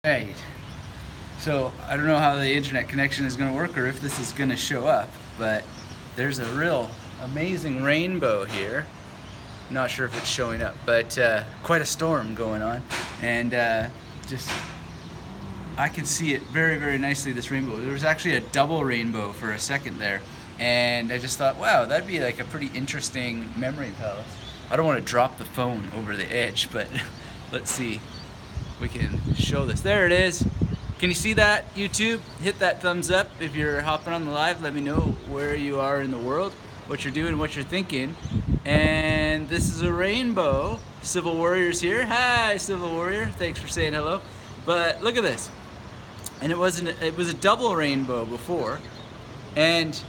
Right. So I don't know how the internet connection is going to work or if this is going to show up, but there's a real amazing rainbow here. Not sure if it's showing up, but quite a storm going on, and just I can see it very, very nicely. This rainbow. There was actually a double rainbow for a second there, and I just thought, wow, that'd be like a pretty interesting memory palace. I don't want to drop the phone over the edge, but let's see. We can show this. There it is. Can you see that, YouTube? Hit that thumbs up if you're hopping on the live. Let me know where you are in the world, what you're doing, what you're thinking. And this is a rainbow. Civil Warrior's here. Hi, Civil Warrior. Thanks for saying hello. But look at this. And it was a double rainbow before. And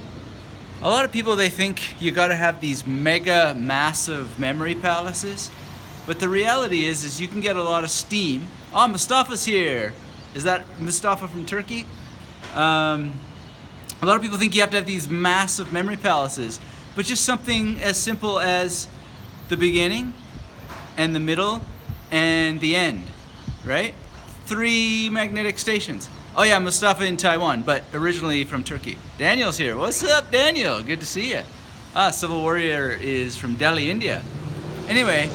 a lot of people, they think you got to have these mega massive memory palaces. But the reality is you can get a lot of steam. Oh, Mustafa's here. Is that Mustafa from Turkey? A lot of people think you have to have these massive memory palaces, but just something as simple as the beginning and the middle and the end, right? 3 magnetic stations. Oh yeah, Mustafa in Taiwan, but originally from Turkey. Daniel's here. What's up, Daniel? Good to see you. Civil Warrior is from Delhi, India. Anyway,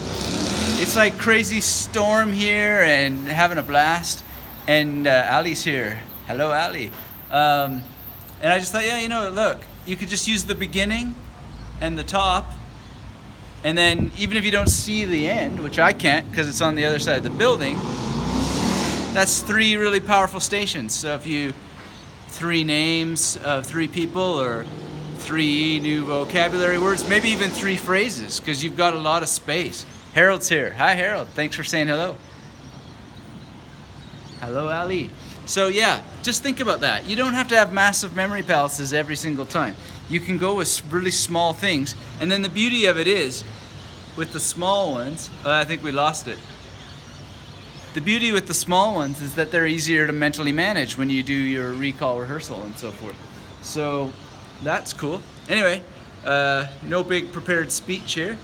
it's like crazy storm here and having a blast. And Ali's here. Hello, Ali. And I just thought, yeah, look, you could just use the beginning and the top. And then even if you don't see the end, which I can't because it's on the other side of the building, that's 3 really powerful stations. So if you 3 names of 3 people or 3 new vocabulary words, maybe even 3 phrases, because you've got a lot of space. Harold's here. Hi, Harold. Thanks for saying hello. Hello, Ali. So yeah, just think about that. You don't have to have massive memory palaces every single time. You can go with really small things. And then the beauty of it is, with the small ones, I think we lost it. The beauty with the small ones is that they're easier to mentally manage when you do your recall rehearsal and so forth. So that's cool. Anyway, no big prepared speech here.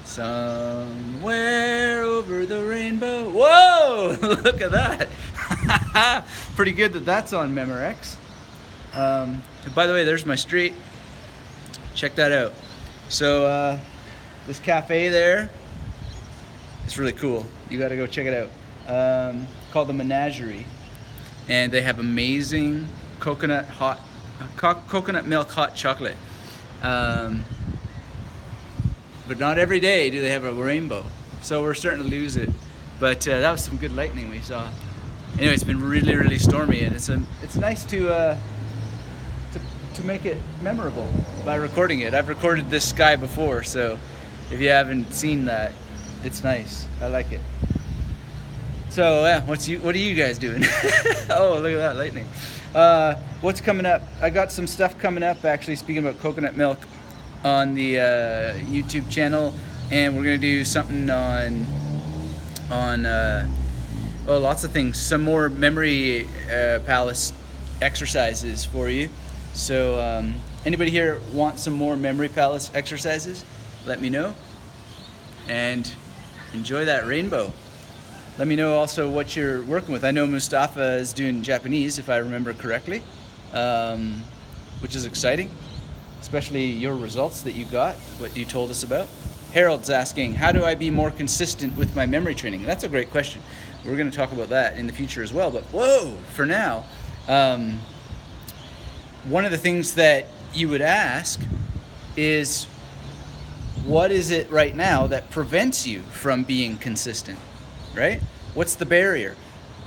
Somewhere over the rainbow. Whoa! Look at that. Pretty good that that's on Memorex. By the way, there's my street. Check that out. So this cafe there, it's really cool. You got to go check it out. Called the Menagerie, and they have amazing coconut milk hot chocolate. But not every day do they have a rainbow, so we're starting to lose it. But that was some good lightning we saw. Anyway, it's been really, really stormy, and it's nice to make it memorable by recording it. I've recorded this sky before, so if you haven't seen that, it's nice. I like it. So yeah, what are you guys doing? Oh, look at that lightning. What's coming up? I got some stuff coming up. Actually, speaking about coconut milk, on the YouTube channel, and we're gonna do something on lots of things. Some more memory palace exercises for you. So anybody here want some more memory palace exercises? Let me know, and enjoy that rainbow. Let me know also what you're working with. I know Mustafa is doing Japanese, if I remember correctly, which is exciting. Especially your results that you got, what you told us about. Harold's asking, how do I be more consistent with my memory training? That's a great question. We're going to talk about that in the future as well, but whoa, for now, one of the things that you would ask is, what is it right now that prevents you from being consistent, right? What's the barrier?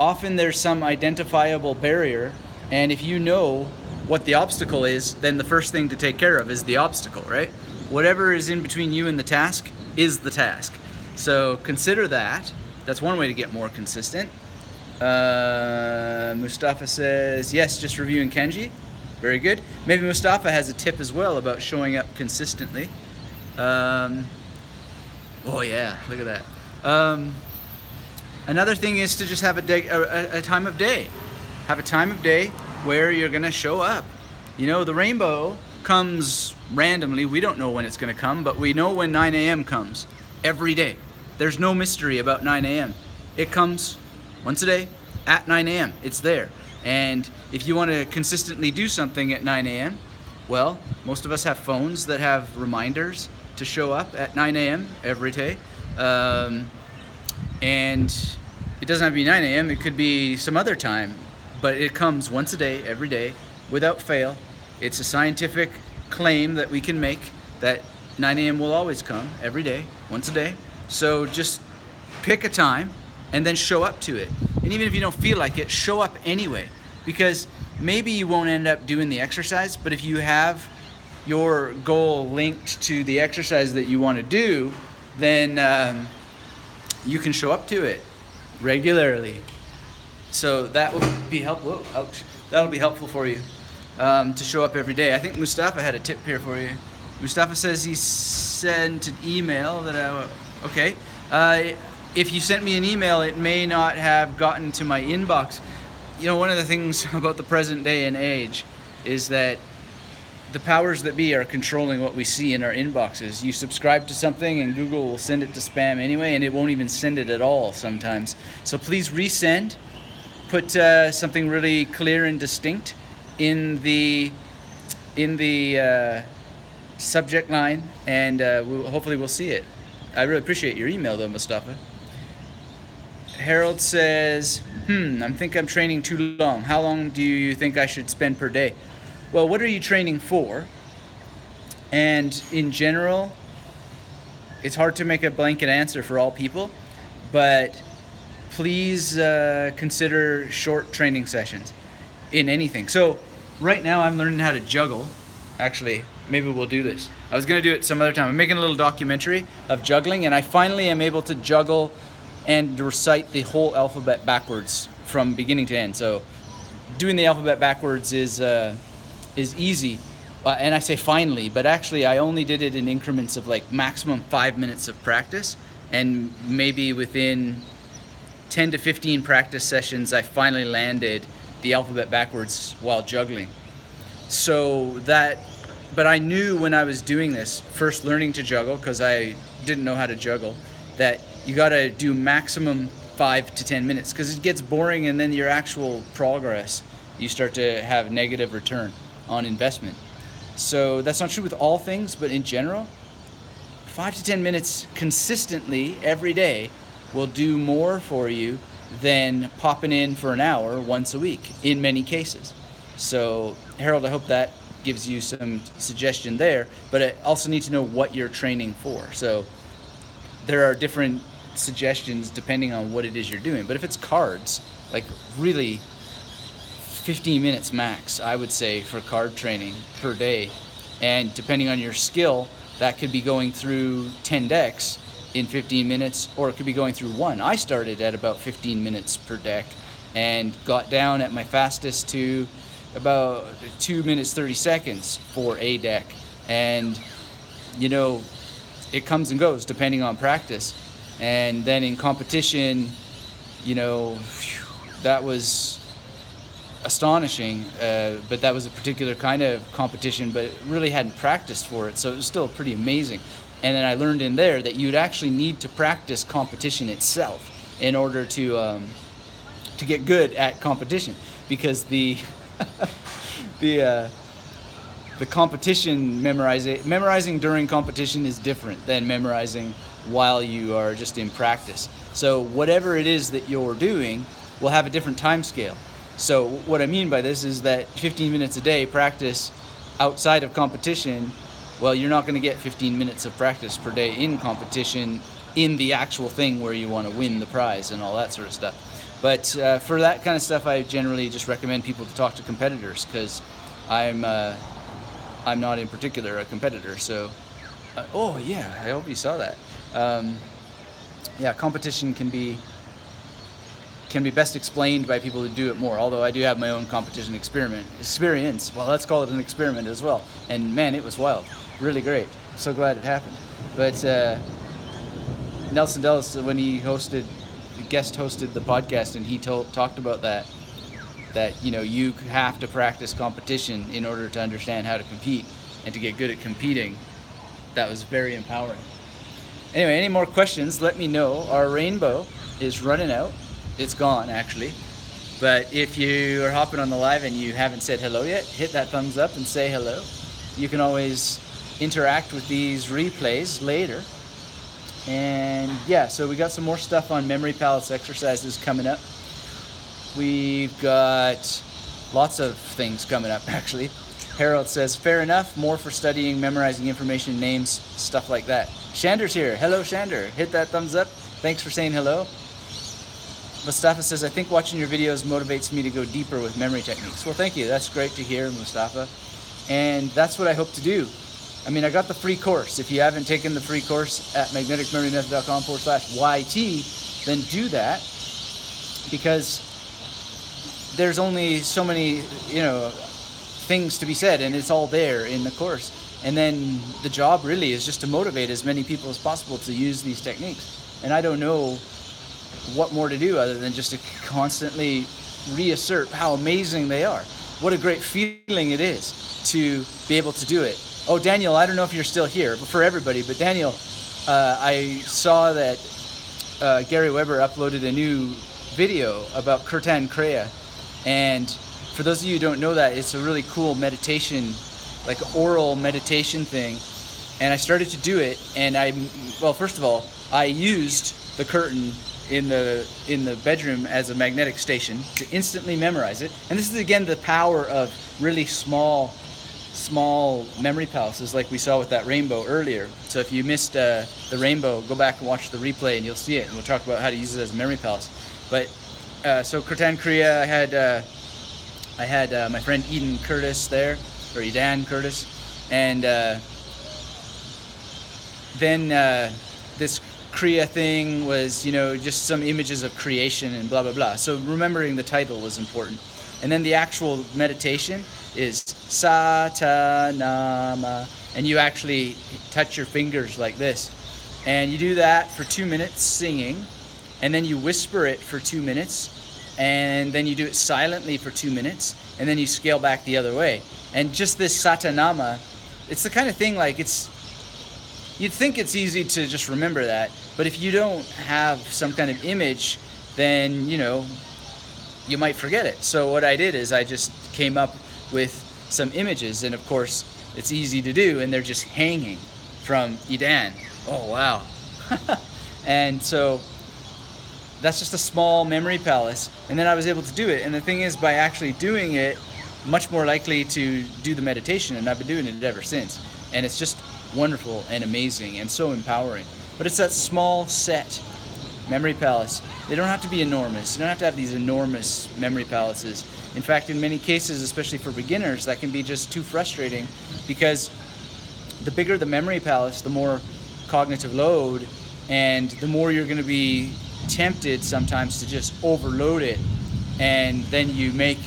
Often there's some identifiable barrier, and if you know what the obstacle is, then the first thing to take care of is the obstacle, right? Whatever is in between you and the task is the task. So consider that. That's one way to get more consistent. Mustafa says, yes, just reviewing kanji. Very good. Maybe Mustafa has a tip as well about showing up consistently. Oh yeah, look at that. Another thing is to just have a time of day. Have a time of day where you're gonna show up. The rainbow comes randomly. We don't know when it's gonna come, but we know when 9 a.m. comes every day. There's no mystery about 9 a.m. It comes once a day at 9 a.m. It's there. And if you want to consistently do something at 9 a.m., well, most of us have phones that have reminders to show up at 9 a.m. every day. And it doesn't have to be 9 a.m., it could be some other time, but it comes once a day, every day, without fail. It's a scientific claim that we can make that 9 a.m. will always come every day, once a day. So just pick a time and then show up to it. And even if you don't feel like it, show up anyway. Because maybe you won't end up doing the exercise, but if you have your goal linked to the exercise that you want to do, then you can show up to it regularly. So that will be helpful. That'll be helpful for you to show up every day. I think Mustafa had a tip here for you. Mustafa says he sent an email that okay. If you sent me an email, it may not have gotten to my inbox. You know, one of the things about the present day and age is that the powers that be are controlling what we see in our inboxes. You subscribe to something and Google will send it to spam anyway, and it won't even send it at all sometimes. So please resend. Put something really clear and distinct in the subject line, and hopefully we'll see it. I really appreciate your email though, Mustafa. Harold says, I think I'm training too long. How long do you think I should spend per day? Well, what are you training for? And in general, it's hard to make a blanket answer for all people, but please consider short training sessions in anything. So right now I'm learning how to juggle. Actually, maybe we'll do this. I was going to do it some other time. I'm making a little documentary of juggling, and I finally am able to juggle and recite the whole alphabet backwards from beginning to end. So doing the alphabet backwards is easy, and I say finally, but actually I only did it in increments of like maximum 5 minutes of practice, and maybe within 10 to 15 practice sessions I finally landed the alphabet backwards while juggling. So that, but I knew when I was doing this, first learning to juggle, because I didn't know how to juggle, that you gotta do maximum 5 to 10 minutes, because it gets boring, and then your actual progress, you start to have negative return on investment. So that's not true with all things, but in general, 5 to 10 minutes consistently every day will do more for you than popping in for an hour once a week in many cases. So Harold, I hope that gives you some suggestion there, but I also need to know what you're training for. So there are different suggestions depending on what it is you're doing. But if it's cards, like really 15 minutes max, I would say, for card training per day. And depending on your skill, that could be going through 10 decks in 15 minutes, or it could be going through one. I started at about 15 minutes per deck and got down at my fastest to about 2 minutes 30 seconds for a deck. And you know, it comes and goes depending on practice. And then in competition, you know, that was astonishing, but that was a particular kind of competition, but really hadn't practiced for it, so it was still pretty amazing. And then I learned in there that you'd actually need to practice competition itself in order to get good at competition, because the competition memorizing during competition is different than memorizing while you are just in practice. So whatever it is that you're doing will have a different time scale. So what I mean by this is that 15 minutes a day practice outside of competition, well, you're not going to get 15 minutes of practice per day in competition in the actual thing where you want to win the prize and all that sort of stuff. But for that kind of stuff, I generally just recommend people to talk to competitors, because I'm not in particular a competitor. So, oh yeah, I hope you saw that. Yeah, competition can be best explained by people who do it more, although I do have my own competition experience. Well, let's call it an experiment as well. And man, it was wild. Really great. I'm so glad it happened. But Nelson Dellis, when he guest hosted the podcast, and he talked about that you know, you have to practice competition in order to understand how to compete and to get good at competing. That was very empowering. Anyway, any more questions, let me know. Our rainbow is running out. it's gone actually. But if you are hopping on the live and you haven't said hello yet, hit that thumbs up and say hello. You can always interact with these replays later. And yeah, so we got some more stuff on memory palace exercises coming up. We've got lots of things coming up actually. Harold says, fair enough, more for studying, memorizing information, names, stuff like that. Shander's here. Hello, Shander. Hit that thumbs up. Thanks for saying hello. Mustafa says, I think watching your videos motivates me to go deeper with memory techniques. Well, thank you. That's great to hear, Mustafa. And that's what I hope to do. I mean, I got the free course. If you haven't taken the free course at magneticmemorymethod.com/YT, then do that, because there's only so many, things to be said, and it's all there in the course. And then the job really is just to motivate as many people as possible to use these techniques. And I don't know what more to do other than just to constantly reassert how amazing they are. What a great feeling it is to be able to do it. Oh, Daniel, I don't know if you're still here, but for everybody, but Daniel, I saw that Gary Weber uploaded a new video about Kirtan Kriya, and for those of you who don't know that, it's a really cool meditation, like oral meditation thing. And I started to do it, and well, first of all, I used the curtain in the bedroom as a magnetic station to instantly memorize it. And this is again the power of really small memory palaces, like we saw with that rainbow earlier. So if you missed the rainbow, go back and watch the replay and you'll see it, and we'll talk about how to use it as a memory palace. But so Kirtan Kriya, I had my friend Eden Curtis there, or Edan Curtis, and then this Kriya thing was, just some images of creation and blah, blah, blah. So remembering the title was important. And then the actual meditation is Satanama, and you actually touch your fingers like this. And you do that for 2 minutes singing, and then you whisper it for 2 minutes, and then you do it silently for 2 minutes, and then you scale back the other way. And just this Satanama, it's the kind of thing like you'd think it's easy to just remember that, but if you don't have some kind of image, then, you might forget it. So what I did is I just came up with some images, and of course it's easy to do, and they're just hanging from Edan. Oh, wow. And so that's just a small memory palace, and then I was able to do it. And the thing is, by actually doing it, much more likely to do the meditation, and I've been doing it ever since. And it's just wonderful and amazing and so empowering. But it's that small set memory palace. They don't have to be enormous. You don't have to have these enormous memory palaces. In fact, in many cases, especially for beginners, that can be just too frustrating, because the bigger the memory palace, the more cognitive load, and the more you're going to be tempted sometimes to just overload it, and then you make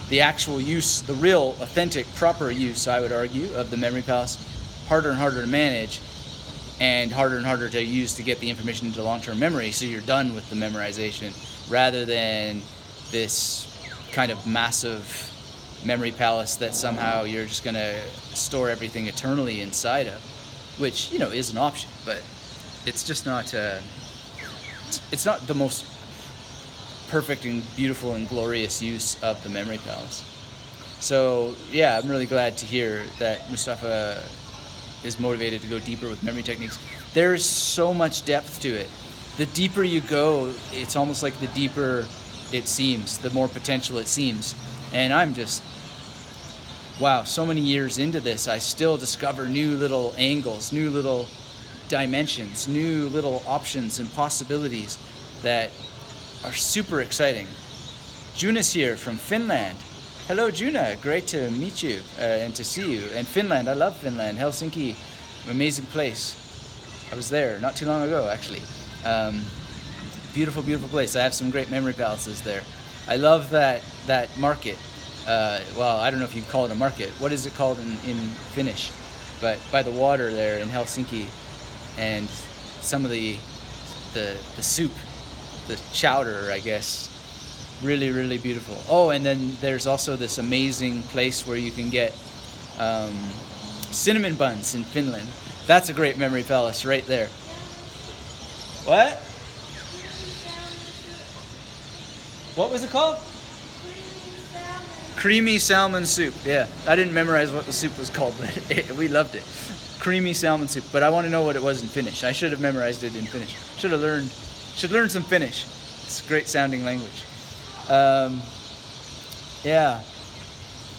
the actual use, the real, authentic, proper use, I would argue, of the memory palace harder and harder to manage, and harder to use to get the information into long-term memory, so you're done with the memorization, rather than this kind of massive memory palace that somehow you're just going to store everything eternally inside of, which, is an option, but it's just not, it's not the most perfect and beautiful and glorious use of the memory palace. So yeah, I'm really glad to hear that Mustafa is motivated to go deeper with memory techniques. There's so much depth to it. The deeper you go, it's almost like the deeper it seems, the more potential it seems. And I'm just, wow, so many years into this, I still discover new little angles, new little dimensions, new little options and possibilities that are super exciting. Juna's here from Finland. Hello, Juna. Great to meet you and to see you. And Finland, I love Finland. Helsinki, amazing place. I was there not too long ago, actually. Beautiful, beautiful place. I have some great memory palaces there. I love that market. Well, I don't know if you'd call it a market. What is it called in Finnish? But by the water there in Helsinki, and some of the soup, the chowder, I guess. Really, really beautiful. Oh, and then there's also this amazing place where you can get cinnamon buns in Finland. That's a great memory palace right there. What? What was it called? Creamy salmon soup. Yeah, I didn't memorize what the soup was called, but we loved it. Creamy salmon soup. But I want to know what it was in Finnish. I should have memorized it in Finnish. Should learn some Finnish. It's a great sounding language. Yeah.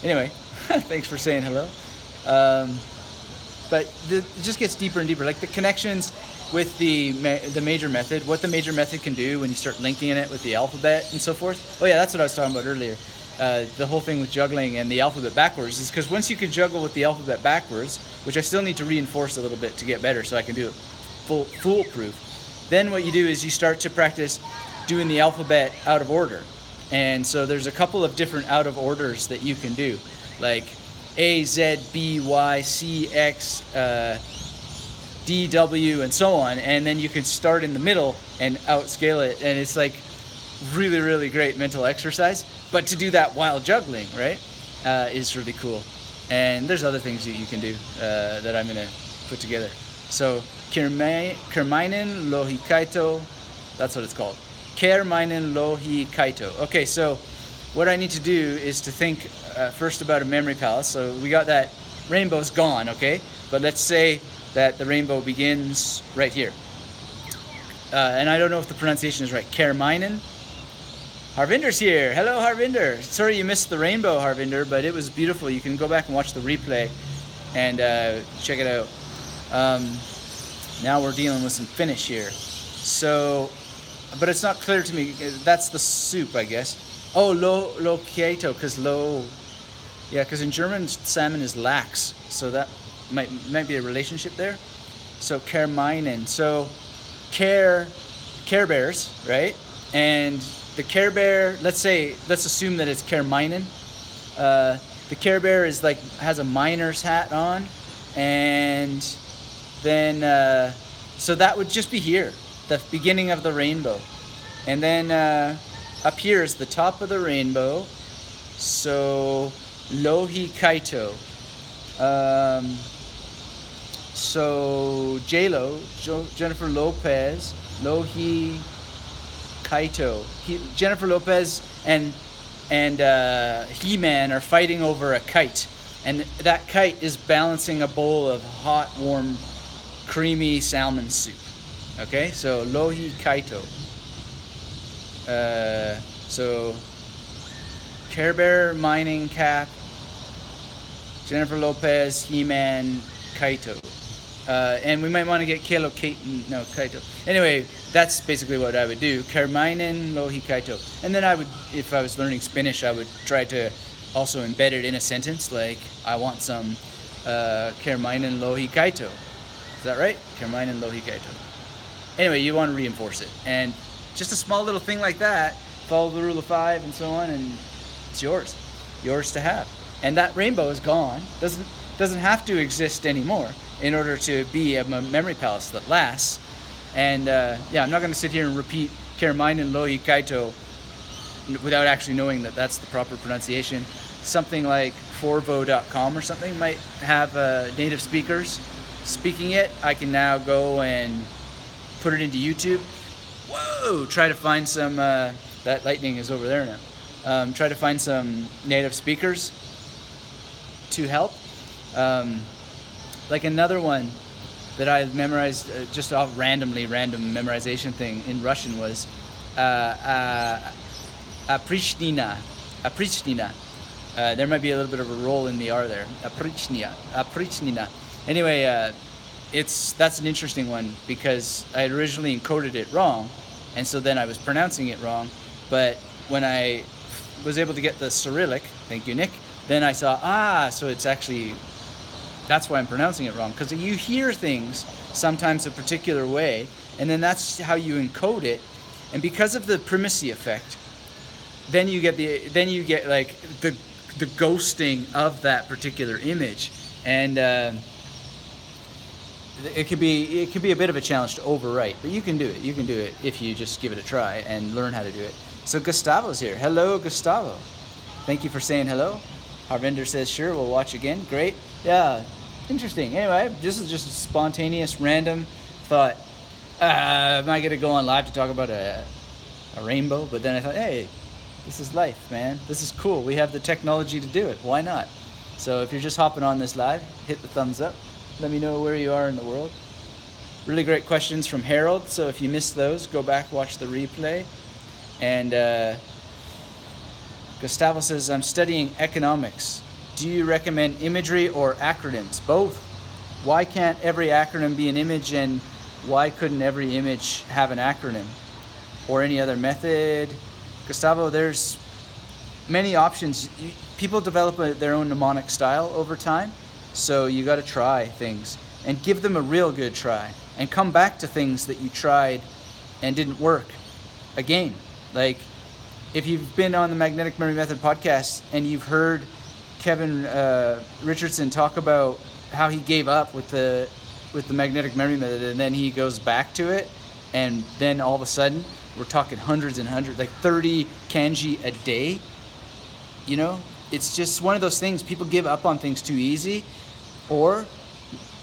Anyway, thanks for saying hello. But it just gets deeper and deeper. Like the connections with the major method, what the major method can do when you start linking it with the alphabet and so forth. Oh yeah, that's what I was talking about earlier. The whole thing with juggling and the alphabet backwards is because once you can juggle with the alphabet backwards, which I still need to reinforce a little bit to get better so I can do it foolproof, then what you do is you start to practice doing the alphabet out of order. And so there's a couple of different out of orders that you can do, like A, Z, B, Y, C, X, D, W, and so on. And then you can start in the middle and outscale it. And it's like really, really great mental exercise. But to do that while juggling, right, is really cool. And there's other things that you can do that I'm going to put together. So Kermainen lohi kaito, that's what it's called. Kermainen lohi kaito. Okay, so what I need to do is to think first about a memory palace. So we got that rainbow's gone, okay? But let's say that the rainbow begins right here. And I don't know if the pronunciation is right. Kermainen. Harvinder's here. Hello, Harvinder. Sorry you missed the rainbow, Harvinder, but it was beautiful. You can go back and watch the replay and check it out. Now we're dealing with some Finnish here. So, but it's not clear to me. That's the soup, I guess. Oh, lo quieto, because yeah, because in German salmon is lax, so that might be a relationship there. So Kermainen. So Care Bears, right? And the Care Bear, let's assume that it's Kermainen. The Care Bear is like has a miner's hat on, and then so that would just be here, the beginning of the rainbow, and then up here is the top of the rainbow. So lohi kaito. So J-Lo, Jennifer Lopez, lohi kaito. Jennifer Lopez and He-Man are fighting over a kite, and that kite is balancing a bowl of hot, warm, creamy salmon soup. Okay, so lohi kaito. So Care Bear, mining cap, Jennifer Lopez, He-Man, kaito. And we might want to get kaito. Anyway, that's basically what I would do. Kermainen lohi kaito. And then I would, if I was learning Finnish, I would try to also embed it in a sentence, like, I want some Kermainen lohi kaito. Is that right? Kermainen lohi kaito. Anyway, you want to reinforce it. And just a small little thing like that, follow the rule of 5 and so on, and it's yours. Yours to have. And that rainbow is gone. Doesn't have to exist anymore in order to be a memory palace that lasts. And yeah, I'm not going to sit here and repeat Kermainen lohi kaito without actually knowing that that's the proper pronunciation. Something like forvo.com or something might have native speakers speaking it. I can now go and put it into YouTube. Whoa! Try to find some, that lightning is over there now. Try to find some native speakers to help. Like another one that I memorized just off random memorization thing in Russian was Aprichnina. There might be a little bit of a roll in the R there. Aprichnina. Anyway, that's an interesting one because I had originally encoded it wrong, and so then I was pronouncing it wrong. But when I was able to get the Cyrillic, thank you, Nick, then I saw, so it's actually, that's why I'm pronouncing it wrong. Because you hear things sometimes a particular way, and then that's how you encode it. And because of the primacy effect, then you get like the ghosting of that particular image, and it could be a bit of a challenge to overwrite, but you can do it. You can do it if you just give it a try and learn how to do it. So Gustavo's here. Hello, Gustavo. Thank you for saying hello. Harvinder says, sure, we'll watch again. Great. Yeah, interesting. Anyway, this is just a spontaneous, random thought. Am I going to go on live to talk about a rainbow? But then I thought, hey, This is life, man. This is cool. We have the technology to do it. Why not? So if you're just hopping on this live, hit the thumbs up. Let me know where you are in the world. Really great questions from Harold. So if you missed those, go back, watch the replay. And Gustavo says, I'm studying economics. Do you recommend imagery or acronyms? Both. Why can't every acronym be an image, and why couldn't every image have an acronym? Or any other method? Gustavo, there's many options. People develop their own mnemonic style over time, so you got to try things and give them a real good try and come back to things that you tried and didn't work again. Like if you've been on the Magnetic Memory Method podcast and you've heard Kevin Richardson talk about how he gave up with the magnetic memory method, and then he goes back to it, and then all of a sudden we're talking hundreds and hundreds, like 30 kanji a day. You know, it's just one of those things. People give up on things too easy, or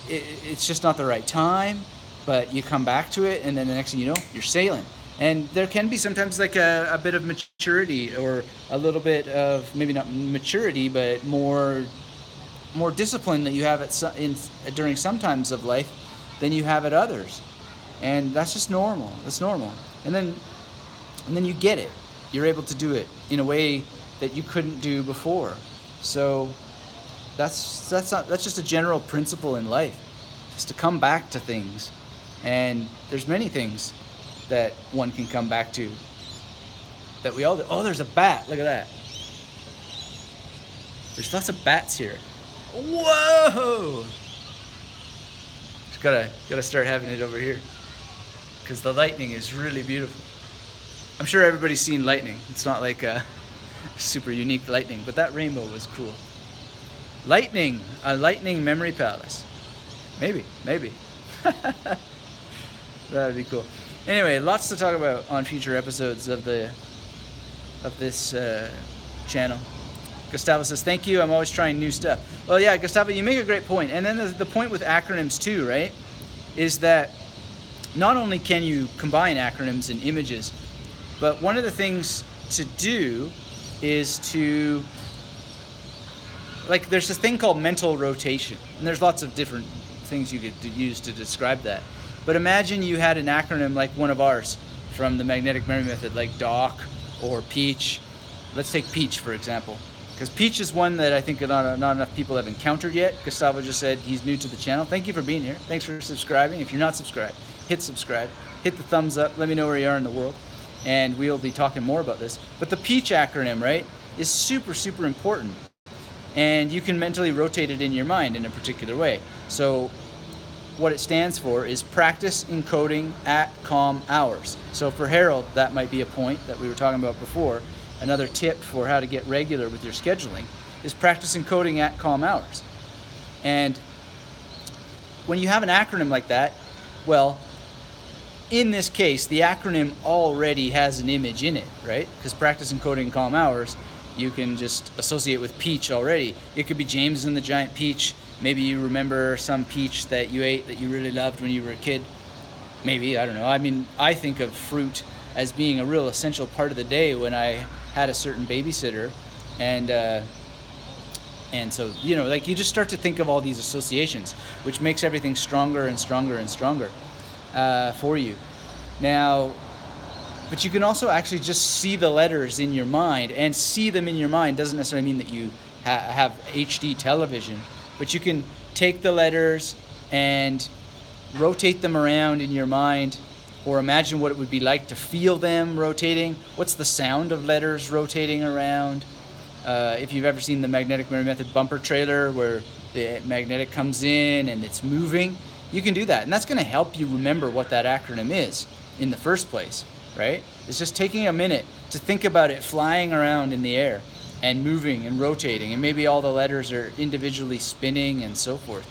it's just not the right time, but you come back to it, and then the next thing you know, you're sailing. And there can be sometimes like a bit of maturity, or a little bit of, maybe not maturity, but more discipline that you have during some times of life than you have at others. And that's just normal. That's normal. And then you get it. You're able to do it in a way that you couldn't do before. So that's just a general principle in life, is to come back to things. And there's many things that one can come back to that we all do. Oh, there's a bat. Look at that. There's lots of bats here. Whoa! Just gotta start having it over here, because the lightning is really beautiful. I'm sure everybody's seen lightning. It's not like a super unique lightning, but that rainbow was cool. Lightning, a lightning memory palace. Maybe. That would be cool. Anyway, lots to talk about on future episodes of this channel. Gustavo says, thank you, I'm always trying new stuff. Well, yeah, Gustavo, you make a great point. And then the point with acronyms too, right, is that not only can you combine acronyms and images, but one of the things to do is to, like, there's this thing called mental rotation. And there's lots of different things you could use to describe that. But imagine you had an acronym like one of ours from the magnetic memory method, like DOC or PEACH. Let's take PEACH, for example. Because PEACH is one that I think not enough people have encountered yet. Gustavo just said he's new to the channel. Thank you for being here. Thanks for subscribing. If you're not subscribed, hit subscribe. Hit the thumbs up. Let me know where you are in the world. And we'll be talking more about this. But the PEACH acronym, right, is super, super important. And you can mentally rotate it in your mind in a particular way. So what it stands for is practice encoding at calm hours. So for Harold, that might be a point that we were talking about before. Another tip for how to get regular with your scheduling is practice encoding at calm hours. And when you have an acronym like that, well, in this case, the acronym already has an image in it, right? Because practice encoding calm hours, you can just associate with peach already. It could be James and the Giant Peach. Maybe you remember some peach that you ate that you really loved when you were a kid. Maybe, I don't know. I mean, I think of fruit as being a real essential part of the day when I had a certain babysitter. And so, you know, like, you just start to think of all these associations, which makes everything stronger and stronger and stronger for you. Now, but you can also actually just see the letters in your mind, and see them in your mind doesn't necessarily mean that you have HD television, but you can take the letters and rotate them around in your mind, or imagine what it would be like to feel them rotating. What's the sound of letters rotating around? If you've ever seen the magnetic memory method bumper trailer where the magnetic comes in and it's moving, you can do that. And that's going to help you remember what that acronym is in the first place, right? It's just taking a minute to think about it flying around in the air and moving and rotating, and maybe all the letters are individually spinning and so forth.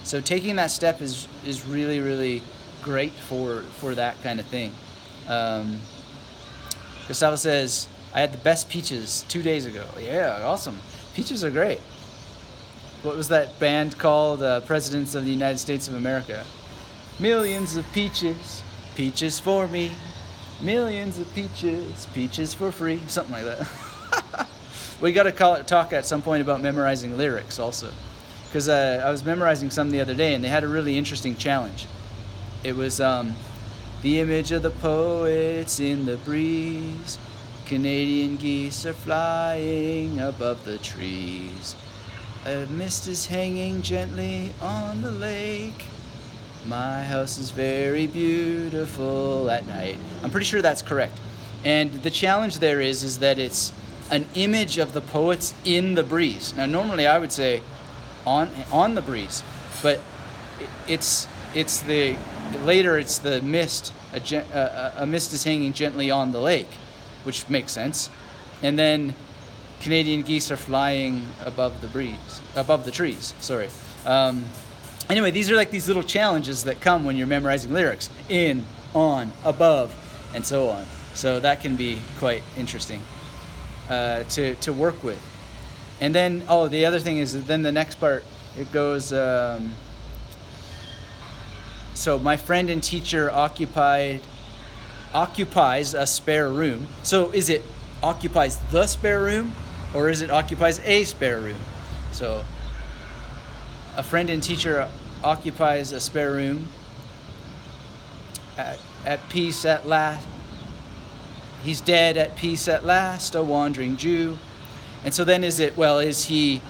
So taking that step is really, really great for that kind of thing. Gustavo says, I had the best peaches 2 days ago. Yeah, awesome. Peaches are great. What was that band called? Presidents of the United States of America. Millions of peaches, peaches for me. Millions of peaches, peaches for free, something like that. We got to talk at some point about memorizing lyrics also, because I was memorizing some the other day, and they had a really interesting challenge. It was the image of the poets in the breeze. Canadian geese are flying above the trees. A mist is hanging gently on the lake. My house is very beautiful at night. I'm pretty sure that's correct. And the challenge there is that it's an image of the poets in the breeze. Now, normally I would say on the breeze, but it's the later it's the mist. A mist is hanging gently on the lake, which makes sense. And then Canadian geese are flying above the trees. Sorry. Anyway, these are like these little challenges that come when you're memorizing lyrics. In, on, above, and so on. So that can be quite interesting to work with. And then, the other thing is that then the next part, it goes, so my friend and teacher occupies a spare room. So is it occupies the spare room, or is it occupies a spare room? So a friend and teacher occupies a spare room at peace at last. He's dead at peace at last, a wandering Jew. And so then is he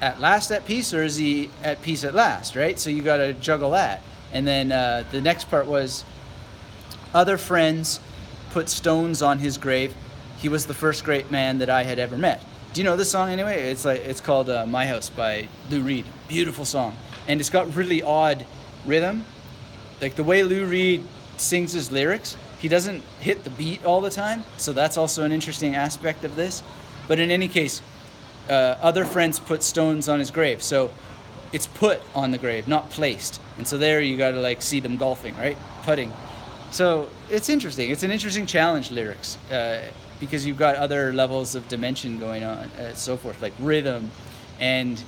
at last at peace, or is he at peace at last, right? So you got to juggle that. And then the next part was, other friends put stones on his grave. He was the first great man that I had ever met. Do you know this song anyway? It's called My House by Lou Reed. Beautiful song. And it's got really odd rhythm. Like the way Lou Reed sings his lyrics, he doesn't hit the beat all the time. So that's also an interesting aspect of this. But in any case, other friends put stones on his grave. So it's put on the grave, not placed. And so there you got to like see them golfing, right? Putting. So it's interesting. It's an interesting challenge, lyrics, because you've got other levels of dimension going on, so forth, like rhythm. And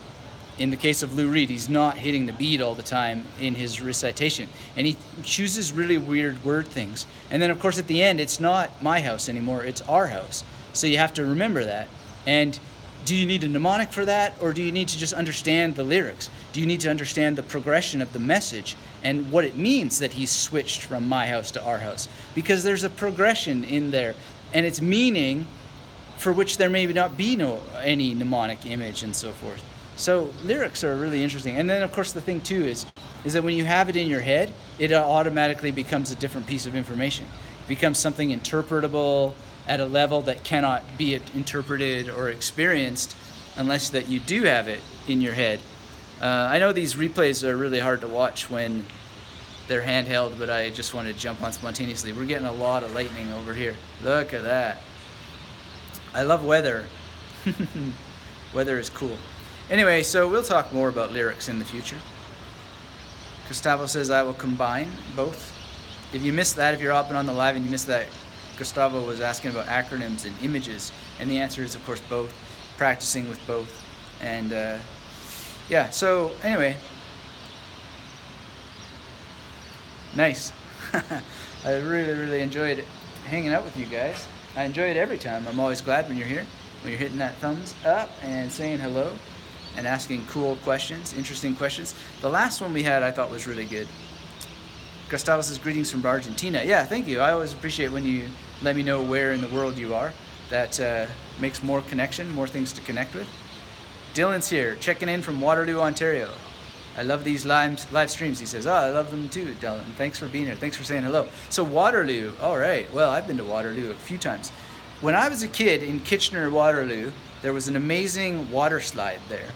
in the case of Lou Reed, he's not hitting the beat all the time in his recitation. And he chooses really weird word things. And then, of course, at the end, it's not my house anymore, it's our house. So you have to remember that. And do you need a mnemonic for that, or do you need to just understand the lyrics? Do you need to understand the progression of the message and what it means that he's switched from my house to our house? Because there's a progression in there, and it's meaning for which there may not be any mnemonic image and so forth. So lyrics are really interesting. And then, of course, the thing too is that when you have it in your head, it automatically becomes a different piece of information. It becomes something interpretable at a level that cannot be interpreted or experienced unless that you do have it in your head. I know these replays are really hard to watch when they're handheld, but I just want to jump on spontaneously. We're getting a lot of lightning over here. Look at that. I love weather. Weather is cool. Anyway, so we'll talk more about lyrics in the future. Gustavo says I will combine both. If you missed that, if you're hopping on the live and you missed that, Gustavo was asking about acronyms and images, and the answer is, of course, both. Practicing with both. And yeah, so anyway, nice. I really enjoyed hanging out with you guys. I enjoy it every time. I'm always glad when you're here, when you're hitting that thumbs up and saying hello and asking cool questions, interesting questions. The last one we had I thought was really good. Gustavo says, greetings from Argentina. Yeah, thank you. I always appreciate when you let me know where in the world you are. That makes more connection, more things to connect with. Dylan's here, checking in from Waterloo, Ontario. I love these live streams. He says, I love them too, Dylan. Thanks for being here. Thanks for saying hello. So Waterloo, all right. Well, I've been to Waterloo a few times. When I was a kid in Kitchener, Waterloo, there was an amazing water slide there.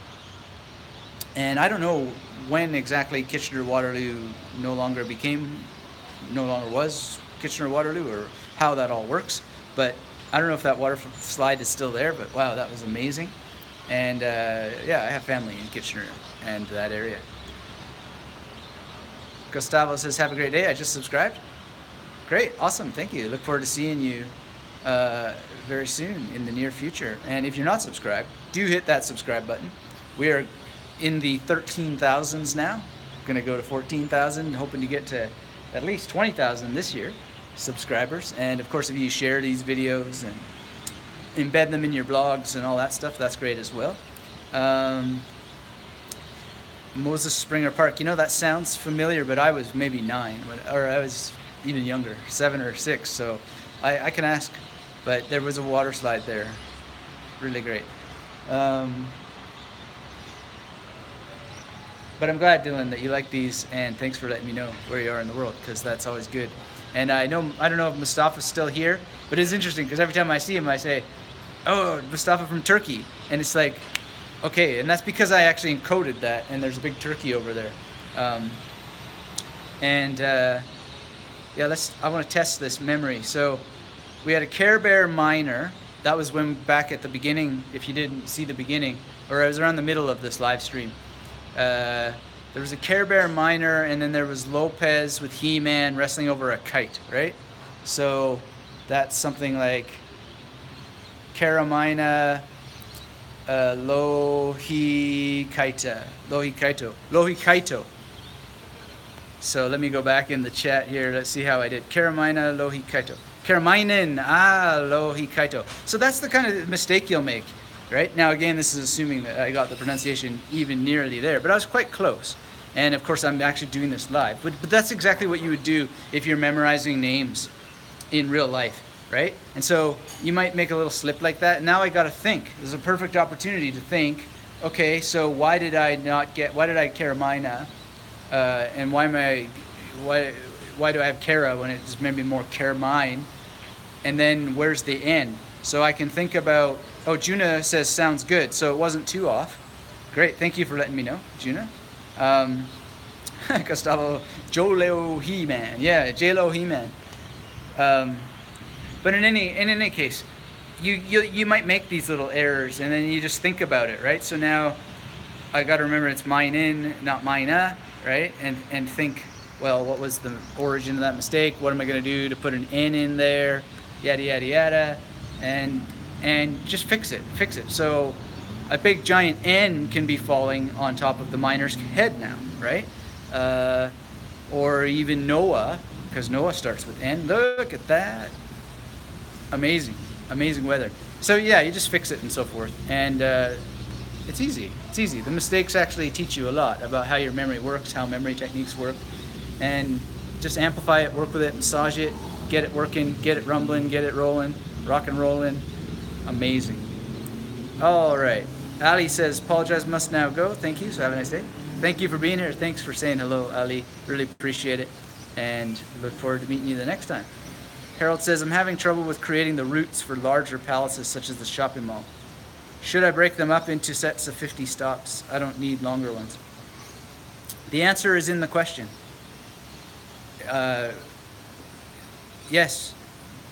And I don't know when exactly Kitchener, Waterloo no longer was Kitchener, Waterloo, or how that all works. But I don't know if that water slide is still there, but wow, that was amazing. And yeah, I have family in Kitchener and that area. Gustavo says, have a great day. I just subscribed. Great, awesome, thank you. Look forward to seeing you very soon in the near future. And if you're not subscribed, do hit that subscribe button. We are in the 13,000s now. Gonna go to 14,000, hoping to get to at least 20,000 this year subscribers. And of course, if you share these videos and embed them in your blogs and all that stuff, that's great as well. Moses Springer Park, you know, that sounds familiar, but I was maybe 9, or I was even younger, 7 or 6, so I can ask. But there was a water slide there, really great. But I'm glad, Dylan, that you like these, and thanks for letting me know where you are in the world, because that's always good. And I don't know if Mustafa's still here, but it's interesting because every time I see him, I say, "Oh, Mustafa from Turkey," and it's like, okay, and that's because I actually encoded that, and there's a big turkey over there. Yeah, I want to test this memory. So we had a Care Bear minor. That was when back at the beginning, if you didn't see the beginning, or it was around the middle of this live stream. There was a Care Bear minor, and then there was Lopez with He-Man wrestling over a kite, right? So that's something like Karamina, Lohikaito. So let me go back in the chat here. Let's see how I did. Karamina, Lohikaito. Karamainen, Lohikaito. So that's the kind of mistake you'll make, right? Now, again, this is assuming that I got the pronunciation even nearly there, but I was quite close. And of course, I'm actually doing this live. But that's exactly what you would do if you're memorizing names in real life, right? And so you might make a little slip like that. Now I got to think. There's a perfect opportunity to think, okay, so why did I Karamina? And why do I have Kara when it's maybe more Karamine? And then where's the N? So I can think about, oh, Juna says sounds good, so it wasn't too off. Great, thank you for letting me know, Juna. Gustavo, Joleo He-Man, yeah, J-Lo He-Man. But in any case, you might make these little errors, and then you just think about it, right? So now I got to remember it's mine in, not mina, right? And think, well, what was the origin of that mistake? What am I going to do to put an N in there? Yada yada yada, and just fix it. So a big giant N can be falling on top of the miner's head now, right? Or even Noah, because Noah starts with N. Look at that. Amazing weather. So yeah, you just fix it and so forth. And it's easy. The mistakes actually teach you a lot about how your memory works, how memory techniques work. And just amplify it, work with it, massage it, get it working, get it rumbling, get it rolling, rock and rolling. Amazing. All right. Ali says, apologize, must now go. Thank you. So have a nice day. Thank you for being here. Thanks for saying hello, Ali. Really appreciate it. And look forward to meeting you the next time. Harold says, I'm having trouble with creating the routes for larger palaces such as the shopping mall. Should I break them up into sets of 50 stops? I don't need longer ones. The answer is in the question. Yes,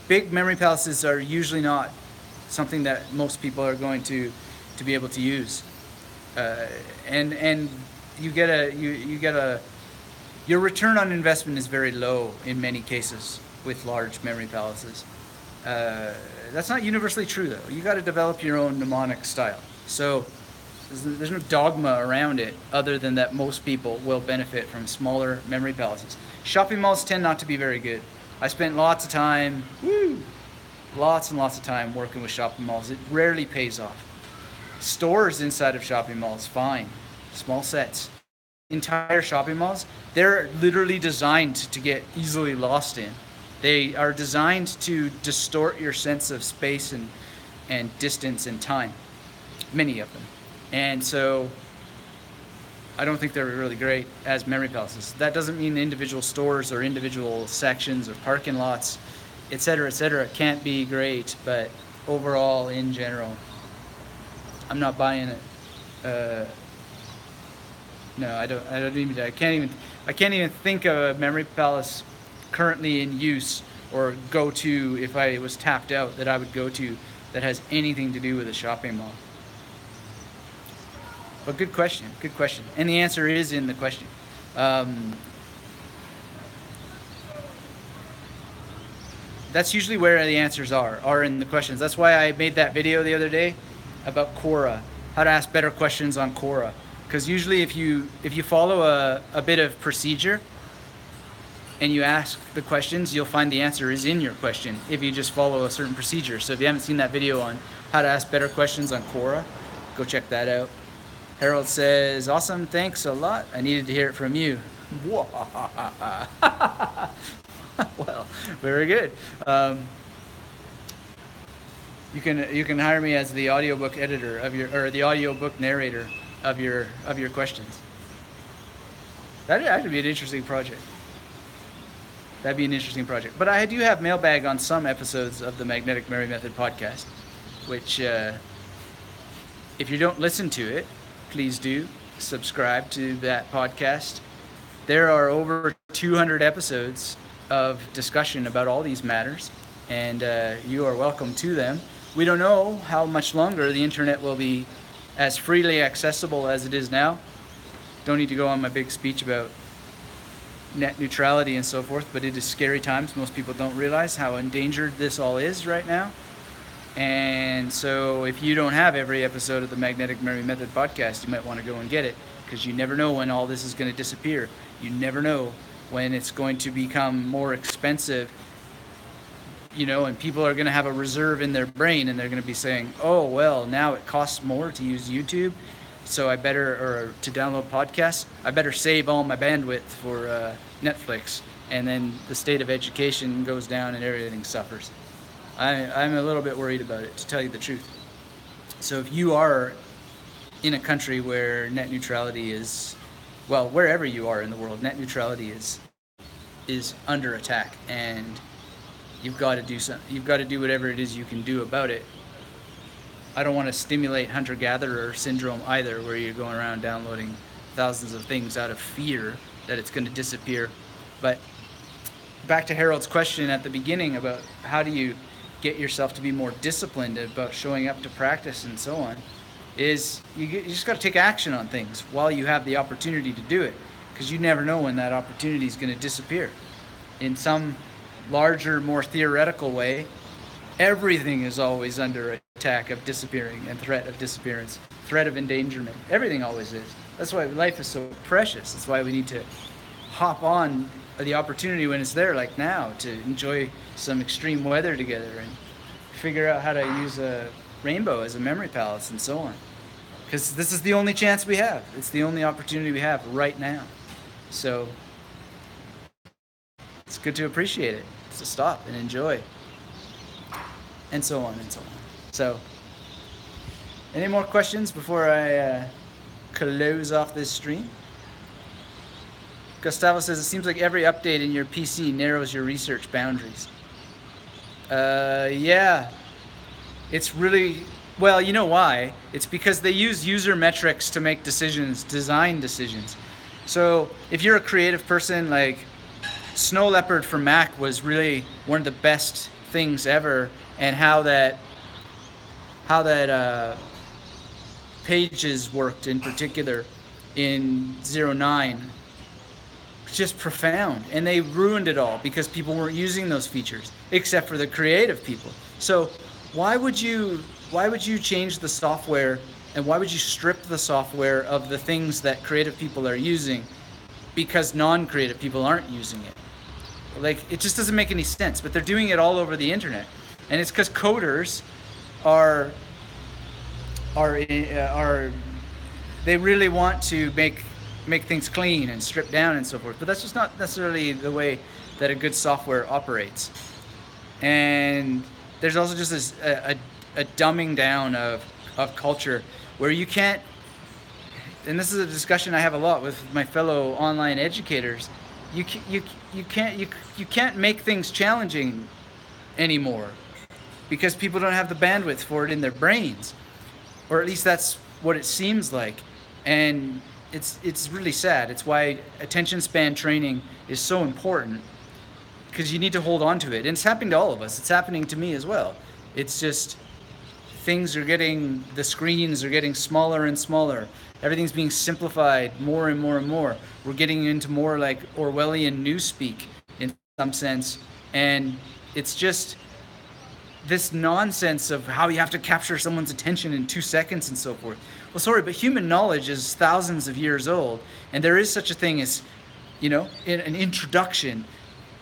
big memory palaces are usually not something that most people are going to be able to use. And your return on investment is very low in many cases with large memory palaces. That's not universally true though. You got to develop your own mnemonic style. So there's no dogma around it other than that most people will benefit from smaller memory palaces. Shopping malls tend not to be very good. I spent lots and lots of time working with shopping malls. It rarely pays off. Stores inside of shopping malls, fine. Small sets. Entire shopping malls, they're literally designed to get easily lost in. They are designed to distort your sense of space and distance and time. Many of them. And so I don't think they're really great as memory palaces. That doesn't mean individual stores or individual sections or parking lots, etc., can't be great, but overall, in general, I'm not buying it. No, I can't even think of a memory palace currently in use or go to if I was tapped out that I would go to that has anything to do with a shopping mall. But good question. And the answer is in the question. That's usually where the answers are in the questions. That's why I made that video the other day about Quora, how to ask better questions on Quora. Because usually if you follow a bit of procedure, and you ask the questions, you'll find the answer is in your question if you just follow a certain procedure. So if you haven't seen that video on how to ask better questions on Quora, go check that out. Harold says, awesome, thanks a lot. I needed to hear it from you. Well, very good. You can hire me as the audiobook editor of your, or the audiobook narrator of your questions. That'd actually be an interesting project. That'd be an interesting project. But I do have mailbag on some episodes of the Magnetic Mary Method podcast, which if you don't listen to it, please do subscribe to that podcast. There are over 200 episodes of discussion about all these matters, and you are welcome to them. We don't know how much longer the internet will be as freely accessible as it is now. Don't need to go on my big speech about net neutrality and so forth, but it is scary times. Most people don't realize how endangered this all is right now. And so if you don't have every episode of the Magnetic Mary Method podcast, you might want to go and get it, because you never know when all this is going to disappear. You never know when it's going to become more expensive, and people are going to have a reserve in their brain, and they're going to be saying, oh, well, now it costs more to use YouTube, so I better, or to download podcasts, I better save all my bandwidth for Netflix. And then the state of education goes down and everything suffers. I'm a little bit worried about it, to tell you the truth. So if you are in a country where net neutrality is, well, wherever you are in the world, net neutrality is under attack, and you've got to do something. You've got to do whatever it is you can do about it. I don't want to stimulate hunter-gatherer syndrome either, where you're going around downloading thousands of things out of fear that it's going to disappear. But back to Harold's question at the beginning about how do you get yourself to be more disciplined about showing up to practice and so on, is you just got to take action on things while you have the opportunity to do it, because you never know when that opportunity is going to disappear. In some larger, more theoretical way, everything is always under attack of disappearing and threat of disappearance, threat of endangerment. Everything always is. That's why life is so precious. That's why we need to hop on the opportunity when it's there, like now, to enjoy some extreme weather together and figure out how to use a rainbow as a memory palace and so on. Because this is the only chance we have. It's the only opportunity we have right now. So it's good to appreciate it. It's to stop and enjoy. And so on and so on. So, any more questions before I close off this stream? Gustavo says, it seems like every update in your PC narrows your research boundaries. Yeah. It's really, well, you know why? It's because they use user metrics to make decisions, design decisions. So if you're a creative person, like Snow Leopard for Mac was really one of the best things ever, and how that Pages worked in particular in 09, just profound. And they ruined it all because people weren't using those features, except for the creative people. So why would you change the software, and why would you strip the software of the things that creative people are using because non-creative people aren't using it? Like, it just doesn't make any sense. But they're doing it all over the internet, and it's because coders are they really want to make things clean and strip down and so forth. But that's just not necessarily the way that a good software operates. And there's also just this a dumbing down of culture where you can't, and this is a discussion I have a lot with my fellow online educators, you can't make things challenging anymore because people don't have the bandwidth for it in their brains, or at least that's what it seems like. And it's really sad. It's why attention span training is so important, because you need to hold on to it. And it's happening to all of us. It's happening to me as well. It's just the screens are getting smaller and smaller. Everything's being simplified more and more and more. We're getting into more like Orwellian newspeak in some sense. And it's just this nonsense of how you have to capture someone's attention in 2 seconds and so forth. Well, sorry, but human knowledge is thousands of years old. And there is such a thing as, an introduction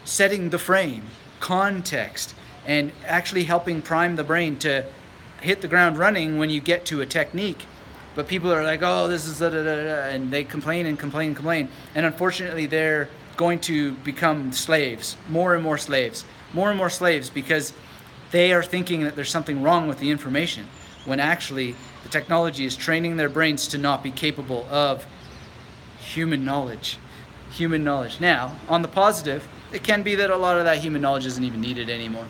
setting the frame, context, and actually helping prime the brain to hit the ground running when you get to a technique. But people are like, oh, this is da da da da, and they complain and complain and complain. And unfortunately, they're going to become slaves, more and more slaves, because they are thinking that there's something wrong with the information, when actually the technology is training their brains to not be capable of human knowledge. Now, on the positive, it can be that a lot of that human knowledge isn't even needed anymore.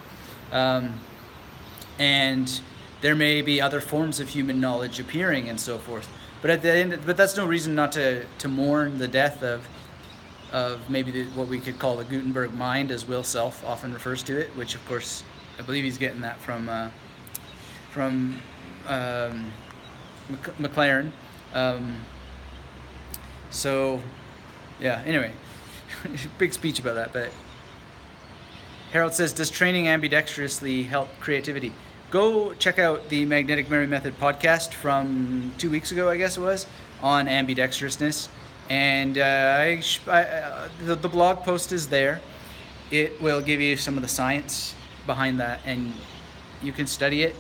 And there may be other forms of human knowledge appearing and so forth. But at the end, that's no reason not to mourn the death of maybe what we could call the Gutenberg mind, as Will Self often refers to it, which of course I believe he's getting that from McLaren. So yeah, anyway, big speech about that. But Harold says, does training ambidextrously help creativity? Go check out the Magnetic Memory Method podcast from 2 weeks ago, I guess it was, on ambidextrousness. And the blog post is there. It will give you some of the science behind that, and you can study it.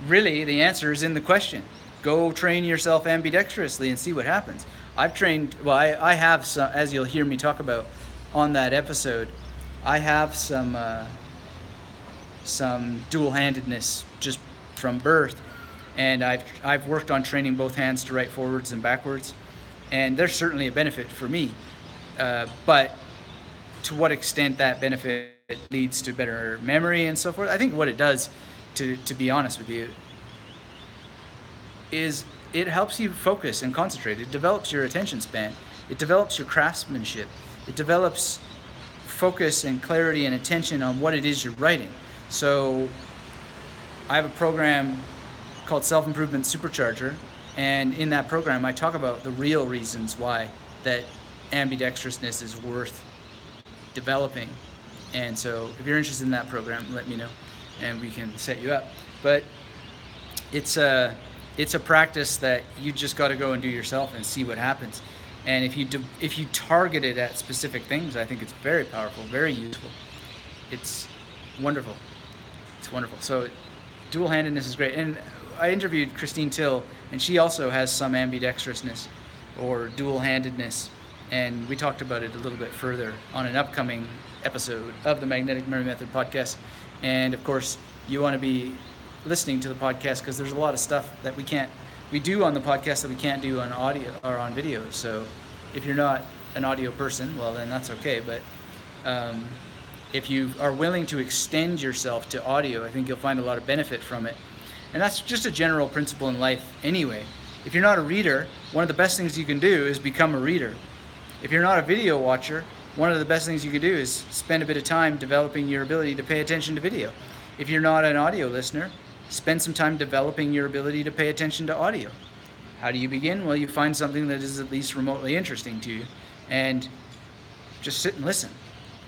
Really, the answer is in the question. Go train yourself ambidextrously and see what happens. I've trained, well, I have some, as you'll hear me talk about on that episode, I have some dual-handedness just from birth, and I've worked on training both hands to write forwards and backwards, and there's certainly a benefit for me, but to what extent that benefit leads to better memory and so forth, I think what it does, to be honest with you, is it helps you focus and concentrate. It develops your attention span. It develops your craftsmanship. It develops focus and clarity and attention on what it is you're writing. So I have a program called Self-Improvement Supercharger, and in that program I talk about the real reasons why that ambidextrousness is worth developing. And so if you're interested in that program, let me know and we can set you up. But it's a practice that you just got to go and do yourself and see what happens. And if you target it at specific things, I think it's very powerful, very useful. It's wonderful. It's wonderful. So dual-handedness is great. And I interviewed Christine Till, and she also has some ambidextrousness or dual-handedness, and we talked about it a little bit further on an upcoming episode of the Magnetic Memory Method podcast. And of course, you want to be listening to the podcast because there's a lot of stuff that we do on the podcast that we can't do on audio or on video. So if you're not an audio person, well, then that's okay. But if you are willing to extend yourself to audio, I think you'll find a lot of benefit from it. And that's just a general principle in life anyway. If you're not a reader, one of the best things you can do is become a reader. If you're not a video watcher, one of the best things you can do is spend a bit of time developing your ability to pay attention to video. If you're not an audio listener, spend some time developing your ability to pay attention to audio. How do you begin? Well, you find something that is at least remotely interesting to you and just sit and listen.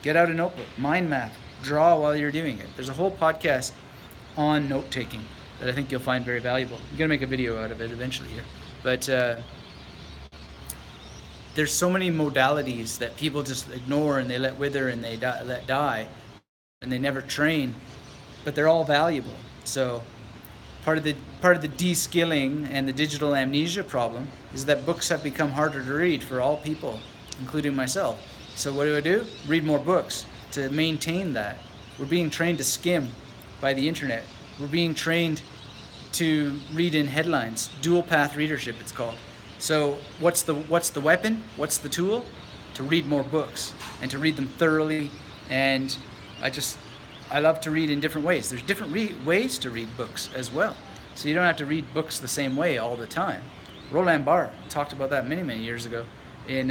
Get out a notebook, mind map, draw while you're doing it. There's a whole podcast on note-taking that I think you'll find very valuable. I'm going to make a video out of it eventually here. But there's so many modalities that people just ignore and they let wither and they let die and they never train, but they're all valuable. So part of the de-skilling and the digital amnesia problem is that books have become harder to read for all people, including myself. So what do? Read more books to maintain that. We're being trained to skim by the internet. We're being trained to read in headlines. Dual path readership, it's called. So what's the weapon? What's the tool? To read more books and to read them thoroughly. And I love to read in different ways. There's different ways to read books as well. So you don't have to read books the same way all the time. Roland Barthes talked about that many, many years ago in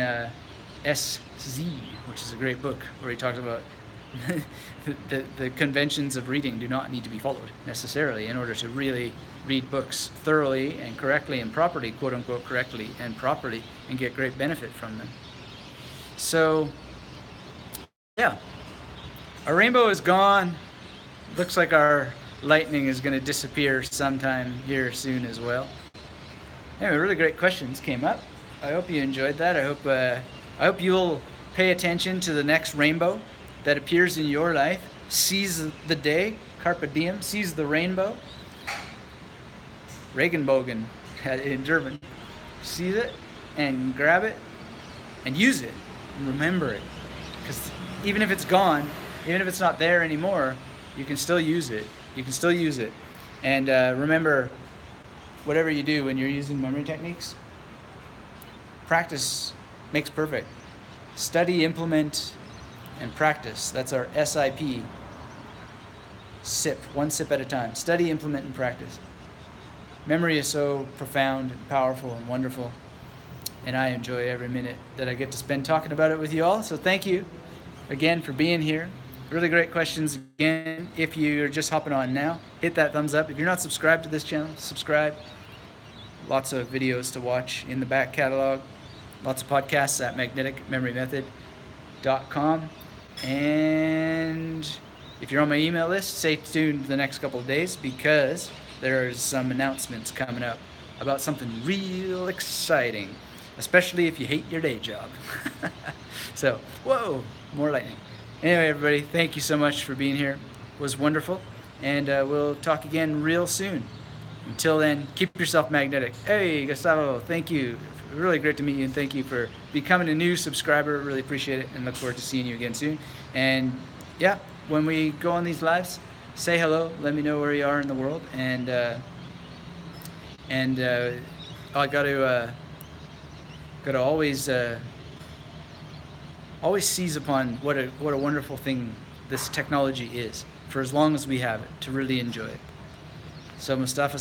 SZ, which is a great book where he talked about the conventions of reading do not need to be followed necessarily in order to really read books thoroughly and correctly and properly, quote unquote, correctly and properly, and get great benefit from them. So, yeah. Our rainbow is gone. Looks like our lightning is going to disappear sometime here soon as well. Anyway, really great questions came up. I hope you enjoyed that. I hope you'll pay attention to the next rainbow that appears in your life, seize the day, carpe diem, seize the rainbow, Regenbogen in German, seize it and grab it and use it and remember it. Because even if it's gone, even if it's not there anymore, you can still use it. You can still use it. And remember, whatever you do when you're using memory techniques, practice makes perfect. Study, implement, and practice. That's our SIP. SIP, one sip at a time. Study, implement, and practice. Memory is so profound and powerful and wonderful, and I enjoy every minute that I get to spend talking about it with you all. So thank you again for being here. Really great questions again. If you're just hopping on now, hit that thumbs up. If you're not subscribed to this channel, subscribe. Lots of videos to watch in the back catalog. Lots of podcasts at magneticmemorymethod.com. And if you're on my email list, stay tuned the next couple of days because there's some announcements coming up about something real exciting, especially if you hate your day job. So, whoa, more lightning. Anyway, everybody, thank you so much for being here. It was wonderful, and we'll talk again real soon. Until then, keep yourself magnetic. Hey, Gustavo, thank you. Really great to meet you, and thank you for becoming a new subscriber. Really appreciate it, and look forward to seeing you again soon. And yeah, when we go on these lives, say hello. Let me know where you are in the world, and I got to always seize upon what a wonderful thing this technology is, for as long as we have it, to really enjoy it. So Mustafa